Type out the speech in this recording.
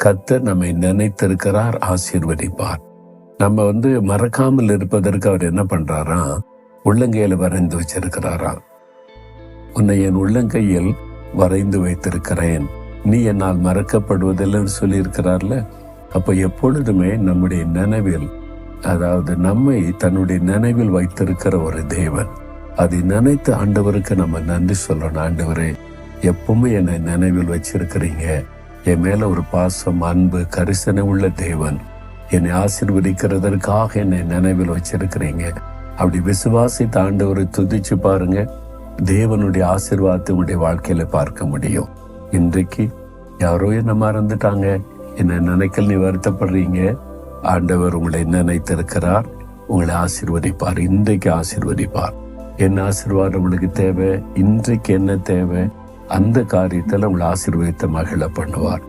கர்த்தர் நம்மை நினைத்திருக்கிறார், ஆசீர்வதிப்பார். நம்ம மறக்காமல் இருப்பதற்கு அவர் என்ன பண்றாரா, உள்ளங்கையில வரைந்து வச்சிருக்கிறாரா. உன்னை என் உள்ளங்கையில் வரைந்து வைத்திருக்கிறேன், நீ என்னால் மறக்கப்படுவதில்லைன்னு சொல்லியிருக்கிறார்ல. அப்ப எப்பொழுதுமே நம்முடைய நினைவில், அதாவது நம்மை தன்னுடைய நினைவில் வைத்திருக்கிற ஒரு தேவன். அதை நினைத்து ஆண்டவருக்கு நம்ம நன்றி சொல்லணும். ஆண்டவரே, எப்பவுமே என்னை நினைவில் வச்சிருக்கிறீங்க, என் மேல ஒரு பாசம், அன்பு, கரிசனை உள்ள தேவன், என்னை ஆசீர்வதிக்கிறதற்காக என்னை நினைவில் வச்சிருக்கிறீங்க. அப்படி விசுவாசித்த ஆண்டவரை துதிச்சு பாருங்க, தேவனுடைய ஆசீர்வாதத்தை உங்களுடைய வாழ்க்கையில பார்க்க முடியும். இன்றைக்கு யாரோ என்ன மறந்துட்டாங்க, என்ன நினைக்கல், நீ வருத்தப்படுறீங்க. ஆண்டவர் உங்களை நினைத்திருக்கிறார், உங்களை ஆசீர்வதிப்பார். இன்றைக்கு ஆசீர்வதிப்பார். என்ன ஆசீர்வாதம் உங்களுக்கு தேவை, இன்றைக்கு என்ன தேவை, அந்த காரியத்தில் உங்களை ஆசீர்வதித்த மகிழ பண்ணுவார்.